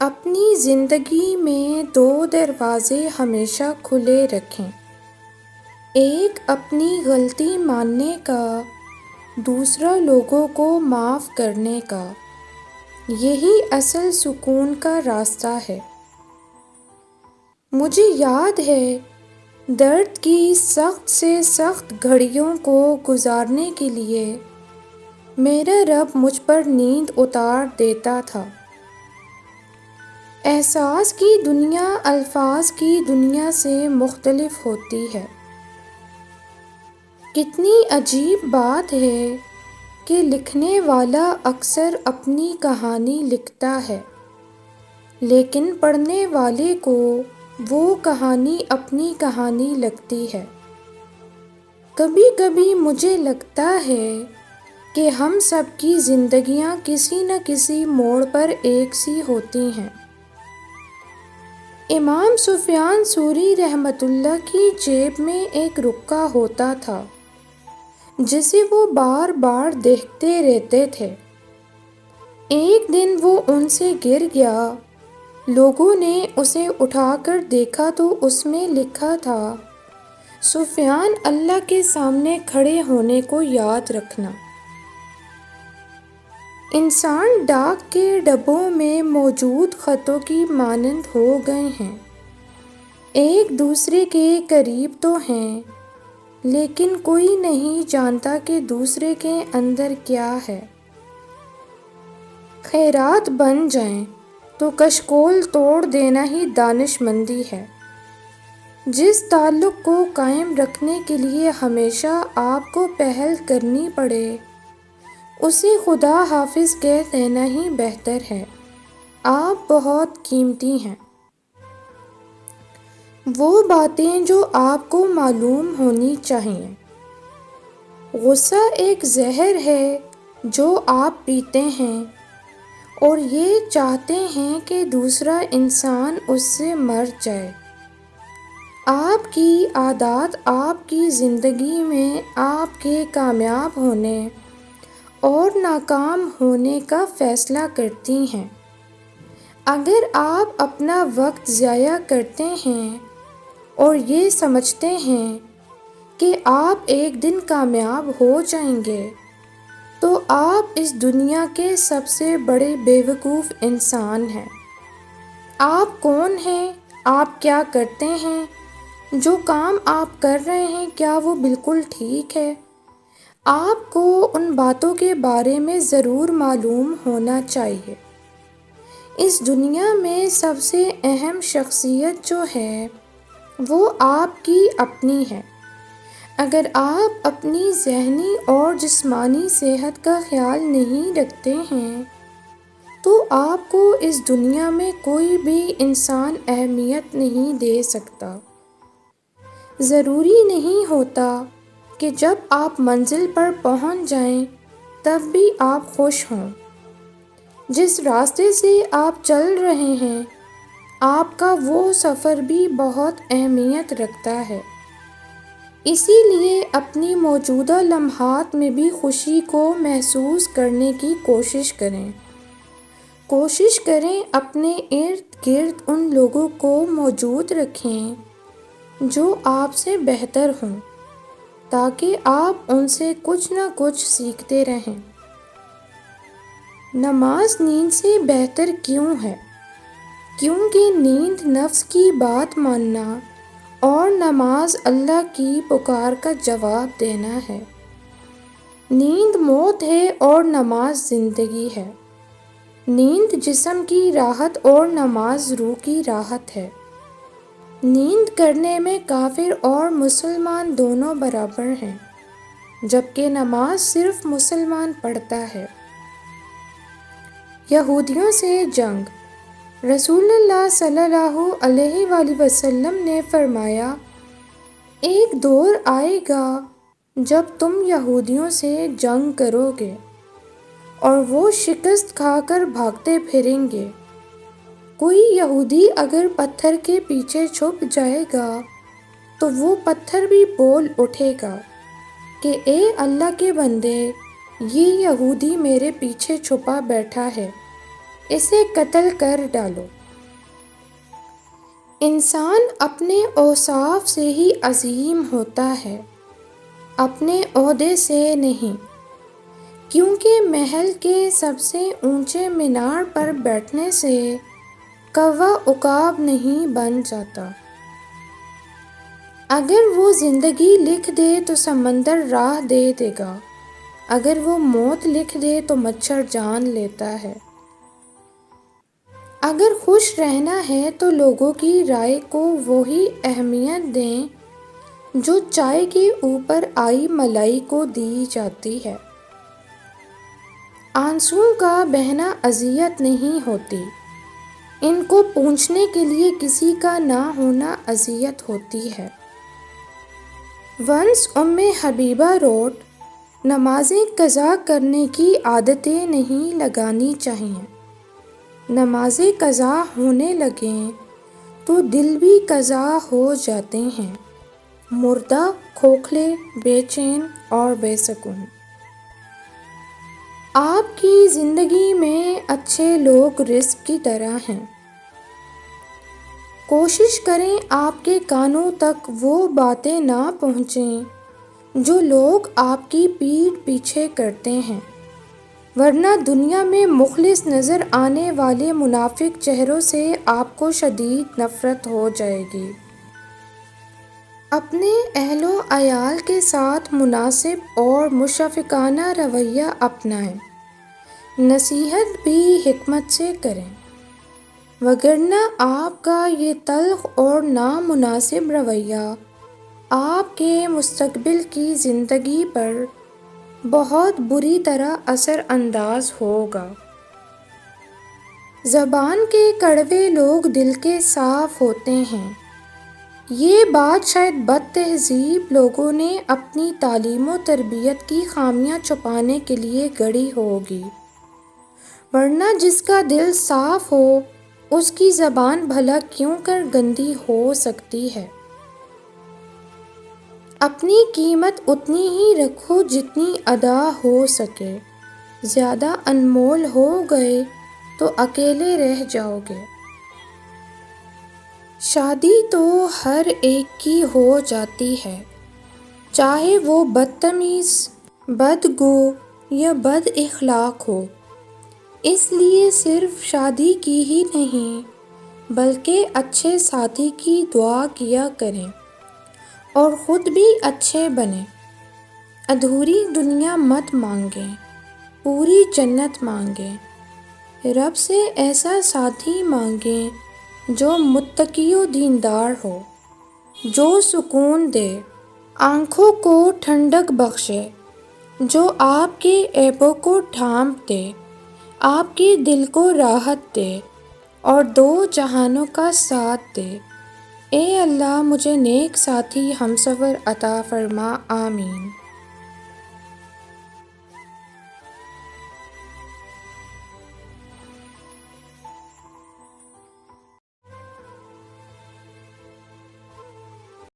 اپنی زندگی میں دو دروازے ہمیشہ کھلے رکھیں، ایک اپنی غلطی ماننے کا، دوسرا لوگوں کو معاف کرنے کا۔ یہی اصل سکون کا راستہ ہے۔ مجھے یاد ہے درد کی سخت سے سخت گھڑیوں کو گزارنے کے لیے میرا رب مجھ پر نیند اتار دیتا تھا۔ احساس کی دنیا الفاظ کی دنیا سے مختلف ہوتی ہے۔ کتنی عجیب بات ہے کہ لکھنے والا اکثر اپنی کہانی لکھتا ہے، لیکن پڑھنے والے کو وہ کہانی اپنی کہانی لگتی ہے۔ کبھی کبھی مجھے لگتا ہے کہ ہم سب کی زندگیاں کسی نہ کسی موڑ پر ایک سی ہوتی ہیں۔ امام سفیان ثوری رحمۃ اللہ کی جیب میں ایک رکا ہوتا تھا جسے وہ بار بار دیکھتے رہتے تھے۔ ایک دن وہ ان سے گر گیا۔ لوگوں نے اسے اٹھا کر دیکھا تو اس میں لکھا تھا، سفیان اللہ کے سامنے کھڑے ہونے کو یاد رکھنا۔ انسان ڈاک کے ڈبوں میں موجود خطوں کی مانند ہو گئے ہیں، ایک دوسرے کے قریب تو ہیں لیکن کوئی نہیں جانتا کہ دوسرے کے اندر کیا ہے۔ خیرات بن جائیں تو کشکول توڑ دینا ہی دانش مندی ہے۔ جس تعلق کو قائم رکھنے کے لیے ہمیشہ آپ کو پہل کرنی پڑے، اسے خدا حافظ کہہ دینا ہی بہتر ہے۔ آپ بہت قیمتی ہیں۔ وہ باتیں جو آپ کو معلوم ہونی چاہیے۔ غصہ ایک زہر ہے جو آپ پیتے ہیں اور یہ چاہتے ہیں کہ دوسرا انسان اس سے مر جائے۔ آپ کی عادات آپ کی زندگی میں آپ کے کامیاب ہونے اور ناکام ہونے کا فیصلہ کرتی ہیں۔ اگر آپ اپنا وقت ضائع کرتے ہیں اور یہ سمجھتے ہیں کہ آپ ایک دن کامیاب ہو جائیں گے، تو آپ اس دنیا کے سب سے بڑے بیوقوف انسان ہیں۔ آپ کون ہیں؟ آپ کیا کرتے ہیں؟ جو کام آپ کر رہے ہیں کیا وہ بالکل ٹھیک ہے؟ آپ کو ان باتوں کے بارے میں ضرور معلوم ہونا چاہیے۔ اس دنیا میں سب سے اہم شخصیت جو ہے وہ آپ کی اپنی ہے۔ اگر آپ اپنی ذہنی اور جسمانی صحت کا خیال نہیں رکھتے ہیں تو آپ کو اس دنیا میں کوئی بھی انسان اہمیت نہیں دے سکتا۔ ضروری نہیں ہوتا کہ جب آپ منزل پر پہنچ جائیں تب بھی آپ خوش ہوں۔ جس راستے سے آپ چل رہے ہیں آپ کا وہ سفر بھی بہت اہمیت رکھتا ہے۔ اسی لیے اپنی موجودہ لمحات میں بھی خوشی کو محسوس کرنے کی کوشش کریں۔ کوشش کریں اپنے ارد گرد ان لوگوں کو موجود رکھیں جو آپ سے بہتر ہوں، تاکہ آپ ان سے کچھ نہ کچھ سیکھتے رہیں۔ نماز نیند سے بہتر کیوں ہے؟ کیونکہ نیند نفس کی بات ماننا اور نماز اللہ کی پکار کا جواب دینا ہے۔ نیند موت ہے اور نماز زندگی ہے۔ نیند جسم کی راحت اور نماز روح کی راحت ہے۔ نیند کرنے میں کافر اور مسلمان دونوں برابر ہیں، جبکہ نماز صرف مسلمان پڑھتا ہے۔ یہودیوں سے جنگ۔ رسول اللہ صلی اللہ علیہ وآلہ وسلم نے فرمایا، ایک دور آئے گا جب تم یہودیوں سے جنگ کرو گے اور وہ شکست کھا کر بھاگتے پھریں گے۔ کوئی یہودی اگر پتھر کے پیچھے چھپ جائے گا تو وہ پتھر بھی بول اٹھے گا کہ اے اللہ کے بندے، یہ یہودی میرے پیچھے چھپا بیٹھا ہے، اسے قتل کر ڈالو۔ انسان اپنے اوصاف سے ہی عظیم ہوتا ہے، اپنے عہدے سے نہیں، کیونکہ محل کے سب سے اونچے مینار پر بیٹھنے سے کوا عقاب نہیں بن جاتا۔ اگر وہ زندگی لکھ دے تو سمندر راہ دے دے گا، اگر وہ موت لکھ دے تو مچھر جان لیتا ہے۔ اگر خوش رہنا ہے تو لوگوں کی رائے کو وہی اہمیت دیں جو چائے کے اوپر آئی ملائی کو دی جاتی ہے۔ آنسوؤں کا بہنا اذیت نہیں ہوتی، ان کو پوچھنے کے لیے کسی کا نہ ہونا اذیت ہوتی ہے۔ ونس حبیبہ روٹ، نمازیں قضا کرنے کی عادتیں نہیں لگانی چاہیے۔ نمازیں قضا ہونے لگیں تو دل بھی قضا ہو جاتے ہیں، مردہ، کھوکھلے، بے چین اور بے سکون۔ آپ کی زندگی میں اچھے لوگ رزق کی طرح ہیں۔ کوشش کریں آپ کے کانوں تک وہ باتیں نہ پہنچیں جو لوگ آپ کی پیٹھ پیچھے کرتے ہیں، ورنہ دنیا میں مخلص نظر آنے والے منافق چہروں سے آپ کو شدید نفرت ہو جائے گی۔ اپنے اہل و عیال کے ساتھ مناسب اور مشفقانہ رویہ اپنائیں، نصیحت بھی حکمت سے کریں، وگرنہ آپ کا یہ تلخ اور نامناسب رویہ آپ کے مستقبل کی زندگی پر بہت بری طرح اثر انداز ہوگا۔ زبان کے کڑوے لوگ دل کے صاف ہوتے ہیں، یہ بات شاید بد تہذیب لوگوں نے اپنی تعلیم و تربیت کی خامیاں چھپانے کے لیے گڑھی ہوگی، ورنہ جس کا دل صاف ہو اس کی زبان بھلا کیوں کر گندی ہو سکتی ہے۔ اپنی قیمت اتنی ہی رکھو جتنی ادا ہو سکے، زیادہ انمول ہو گئے تو اکیلے رہ جاؤ گے۔ شادی تو ہر ایک کی ہو جاتی ہے، چاہے وہ بدتمیز، بدگو یا بد اخلاق ہو، اس لیے صرف شادی کی ہی نہیں بلکہ اچھے ساتھی کی دعا کیا کریں اور خود بھی اچھے بنیں۔ ادھوری دنیا مت مانگیں، پوری جنت مانگیں۔ رب سے ایسا ساتھی مانگیں جو متقی و دیندار ہو، جو سکون دے، آنکھوں کو ٹھنڈک بخشے، جو آپ کے عیبوں کو ڈھانپ دے، آپ کے دل کو راحت دے اور دو جہانوں کا ساتھ دے۔ اے اللہ مجھے نیک ساتھی ہمسفر عطا فرما، آمین۔